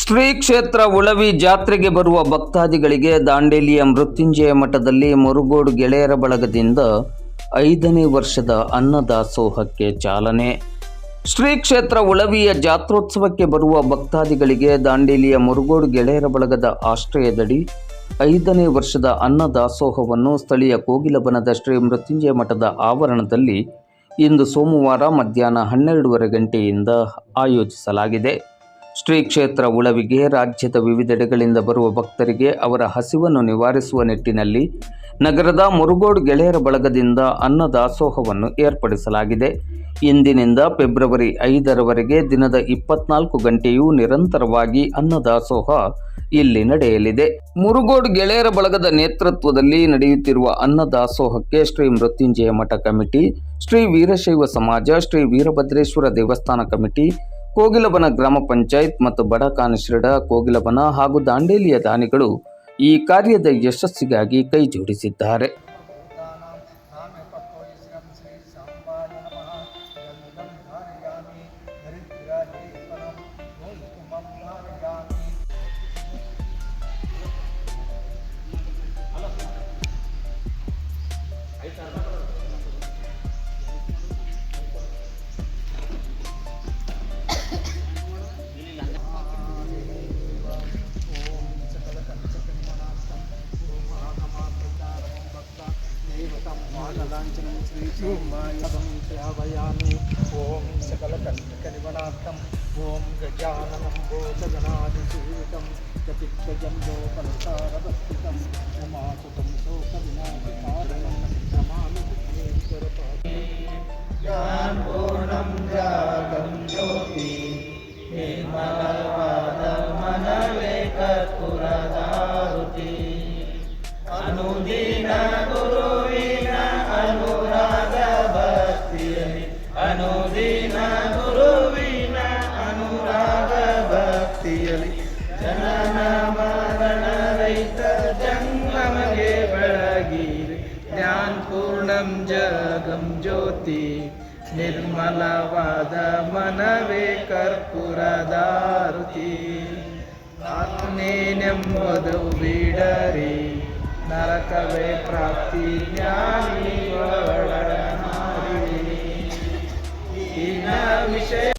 ಶ್ರೀ ಕ್ಷೇತ್ರ ಉಳವಿ ಜಾತ್ರೆಗೆ ಬರುವ ಭಕ್ತಾದಿಗಳಿಗೆ ದಾಂಡೇಲಿಯ ಮೃತ್ಯುಂಜಯ ಮಠದಲ್ಲಿ ಮುರುಗೋಡು ಗೆಳೆಯರ ಬಳಗದಿಂದ 5ನೇ ವರ್ಷದ ಅನ್ನದಾಸೋಹಕ್ಕೆ ಚಾಲನೆ. ಶ್ರೀ ಕ್ಷೇತ್ರ ಉಳವಿಯ ಜಾತ್ರೋತ್ಸವಕ್ಕೆ ಬರುವ ಭಕ್ತಾದಿಗಳಿಗೆ ದಾಂಡೇಲಿಯ ಮುರುಗೋಡು ಗೆಳೆಯರ ಬಳಗದ ಆಶ್ರಯದಡಿ 5ನೇ ವರ್ಷದ ಅನ್ನದಾಸೋಹವನ್ನು ಸ್ಥಳೀಯ ಕೋಗಿಲಬನದ ಶ್ರೀ ಮೃತ್ಯುಂಜಯ ಮಠದ ಆವರಣದಲ್ಲಿ ಇಂದು ಸೋಮವಾರ ಮಧ್ಯಾಹ್ನ 12:30 ಗಂಟೆಯಿಂದ ಆಯೋಜಿಸಲಾಗಿದೆ. ಶ್ರೀ ಕ್ಷೇತ್ರ ಉಳವಿಗೆ ರಾಜ್ಯದ ವಿವಿಧೆಡೆಗಳಿಂದ ಬರುವ ಭಕ್ತರಿಗೆ ಅವರ ಹಸಿವನ್ನು ನಿವಾರಿಸುವ ನಿಟ್ಟಿನಲ್ಲಿ ನಗರದ ಮುರುಗೋಡು ಗೆಳೆಯರ ಬಳಗದಿಂದ ಅನ್ನದಾಸೋಹವನ್ನು ಏರ್ಪಡಿಸಲಾಗಿದೆ. ಇಂದಿನಿಂದ ಫೆಬ್ರವರಿ 5ರವರೆಗೆ ದಿನದ 24 ಗಂಟೆಯೂ ನಿರಂತರವಾಗಿ ಅನ್ನದಾಸೋಹ ಇಲ್ಲಿ ನಡೆಯಲಿದೆ. ಮುರುಗೋಡು ಗೆಳೆಯರ ಬಳಗದ ನೇತೃತ್ವದಲ್ಲಿ ನಡೆಯುತ್ತಿರುವ ಅನ್ನದಾಸೋಹಕ್ಕೆ ಶ್ರೀ ಮೃತ್ಯುಂಜಯ ಮಠ ಕಮಿಟಿ, ಶ್ರೀ ವೀರಶೈವ ಸಮಾಜ, ಶ್ರೀ ವೀರಭದ್ರೇಶ್ವರ ದೇವಸ್ಥಾನ ಕಮಿಟಿ, ಕೋಗಿಲಬನ ಗ್ರಾಮ ಪಂಚಾಯತ್ ಮತ್ತು ಬಡ ಕಾನಿಶ್ರಡ ಕೋಗಿಲಬನ ಹಾಗೂ ದಾಂಡೇಲಿಯ ದಾನಿಗಳು ಈ ಕಾರ್ಯದ ಯಶಸ್ಸಿಗಾಗಿ ಕೈಜೋಡಿಸಿದ್ದಾರೆ. ओम सकलकनिवनात्तम ओम गजाननं भूतगणादिसेवितं चतित्तजम्बोपलसारवस्थितं उमासुतं शोकविनाशकारणं नमामि विघ्नेश्वरपादं ज्ञानपूर्णं जागं ज्योति निर्मलवादमनवेकर्पुरदारुति अनुदीन गुरुविन अनुराग भक्तियनि अनुदीन गुरुविन अनुराग भक्तियಲಿ ಜನನ ಮರಣ ರಹಿತ ಜಂಗಮಗೆ ಬೆಳಗಿರಿ ಜ್ಞಾನಪೂರ್ಣಂ ಜಗಂ ಜ್ಯೋತಿ ನಿರ್ಮಲವಾದ ಮನವೇ ಕರ್ಪೂರದಾರುತಿ ಆತ್ಮನೇನೆಂಬುದು ಬಿಡರಿ ನರಕವೇ ಪ್ರಾಪ್ತಿ ಜ್ಞಾನಿ ಒಳನಾಡಿ. ವಿಷಯ